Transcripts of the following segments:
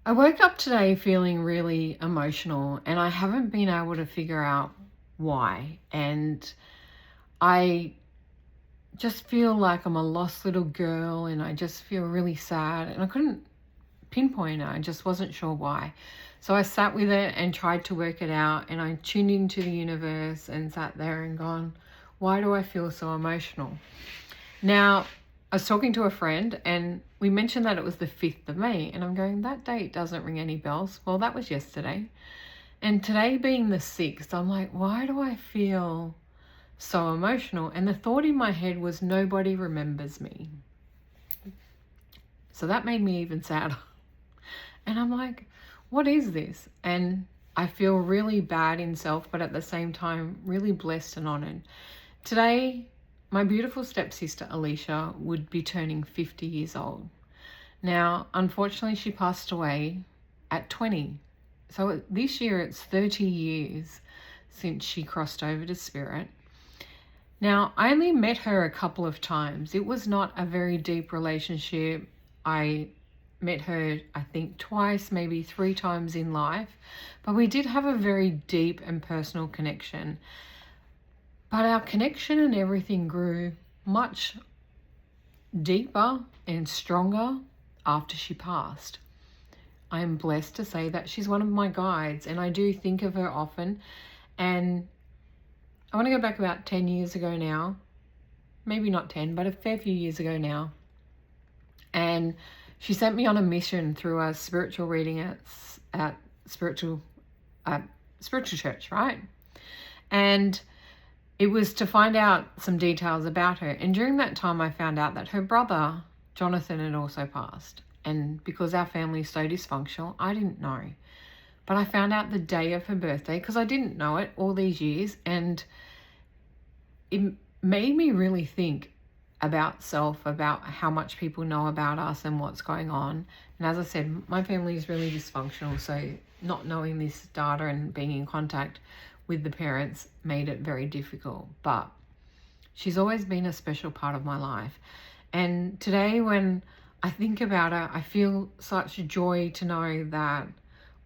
I woke up today feeling really emotional and I haven't been able to figure out why. And I just feel like I'm a lost little girl and I just feel really sad and I couldn't pinpoint it. I just wasn't sure why. So I sat with it and tried to work it out, and I tuned into the universe and sat there and gone, why do I feel so emotional? Now, I was talking to a friend and we mentioned that it was the 5th of May, and I'm going, that date doesn't ring any bells. Well, that was yesterday. And today being the 6th, I'm like, why do I feel so emotional? And the thought in my head was, nobody remembers me. So that made me even sadder. And I'm like, what is this? And I feel really bad in self, but at the same time, really blessed and honored. Today, my beautiful stepsister, Alicia, would be turning 50 years old. Now, unfortunately, she passed away at 20. So this year, it's 30 years since she crossed over to spirit. Now, I only met her a couple of times. It was not a very deep relationship. I met her, I think, twice, maybe 3 times in life. But we did have a very deep and personal connection. But our connection and everything grew much deeper and stronger after she passed. I am blessed to say that she's one of my guides, and I do think of her often. And I want to go back about 10 years ago now, maybe not 10, but a fair few years ago now. And she sent me on a mission through a spiritual reading at spiritual church, right? And it was to find out some details about her. And during that time, I found out that her brother, Jonathan, had also passed. And because our family is so dysfunctional, I didn't know. But I found out the day of her birthday because I didn't know it all these years. And it made me really think about self, about how much people know about us and what's going on. And as I said, my family is really dysfunctional. So not knowing this data and being in contact with the parents made it very difficult. But she's always been a special part of my life. And today when I think about her, I feel such joy to know that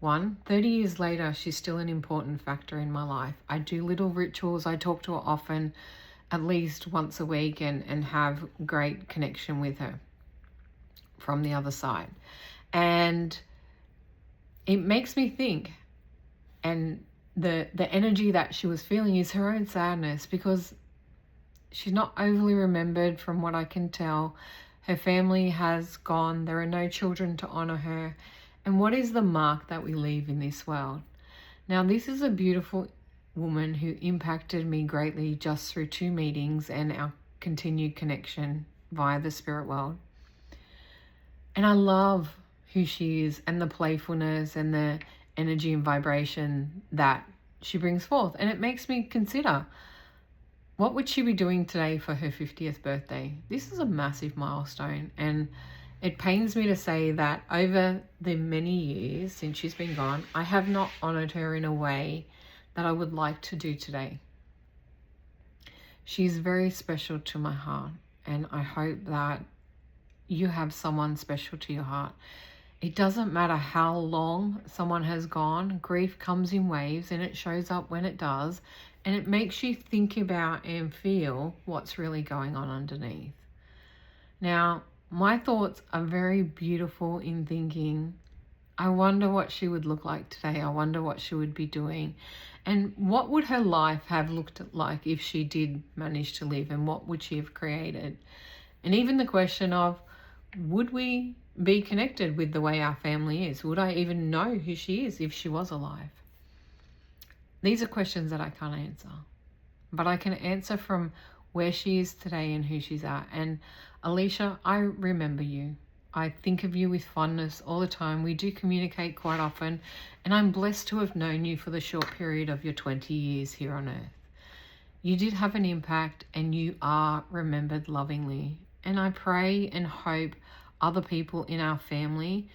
30 years later, she's still an important factor in my life. I do little rituals. I talk to her often, at least once a week, and have great connection with her from the other side. And it makes me think, and the energy that she was feeling is her own sadness, because she's not overly remembered from what I can tell. Her family has gone. There are no children to honor her. And what is the mark that we leave in this world? Now, this is a beautiful woman who impacted me greatly just through 2 meetings and our continued connection via the spirit world. And I love who she is and the playfulness and the energy and vibration that she brings forth. And it makes me consider, what would she be doing today for her 50th birthday? This is a massive milestone, and it pains me to say that over the many years since she's been gone, I have not honored her in a way that I would like to do today. She's very special to my heart, and I hope that you have someone special to your heart. It doesn't matter how long someone has gone, grief comes in waves and it shows up when it does, and it makes you think about and feel what's really going on underneath. Now, my thoughts are very beautiful in thinking, I wonder what she would look like today. I wonder what she would be doing. And what would her life have looked like if she did manage to live, and what would she have created? And even the question of, would we be connected with the way our family is? Would I even know who she is if she was alive? These are questions that I can't answer, but I can answer from where she is today and who she's at. And Alicia, I remember you. I think of you with fondness all the time. We do communicate quite often, and I'm blessed to have known you for the short period of your 20 years here on earth. You did have an impact, and you are remembered lovingly. And I pray and hope other people in our family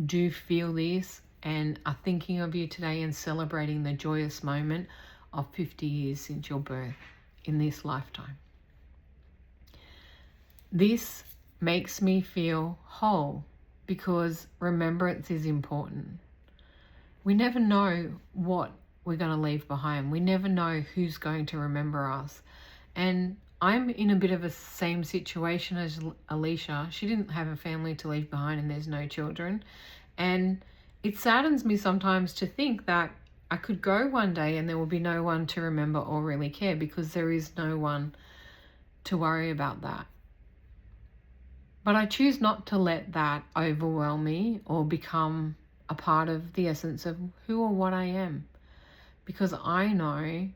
do feel this and are thinking of you today and celebrating the joyous moment of 50 years since your birth in this lifetime. This makes me feel whole because remembrance is important. We never know what we're going to leave behind. We never know who's going to remember us. And I'm in a bit of a same situation as Alicia. She didn't have a family to leave behind and there's no children. And it saddens me sometimes to think that I could go one day and there will be no one to remember or really care, because there is no one to worry about that. But I choose not to let that overwhelm me or become a part of the essence of who or what I am, because I know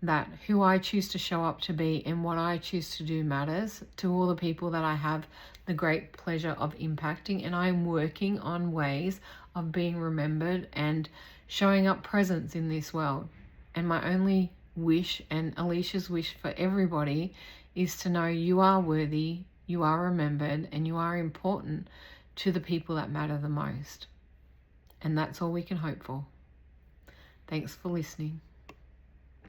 that who I choose to show up to be and what I choose to do matters to all the people that I have the great pleasure of impacting. And I'm working on ways of being remembered and showing up presence in this world. And my only wish, and Alicia's wish for everybody, is to know you are worthy, you are remembered, and you are important to the people that matter the most. And that's all we can hope for. Thanks for listening.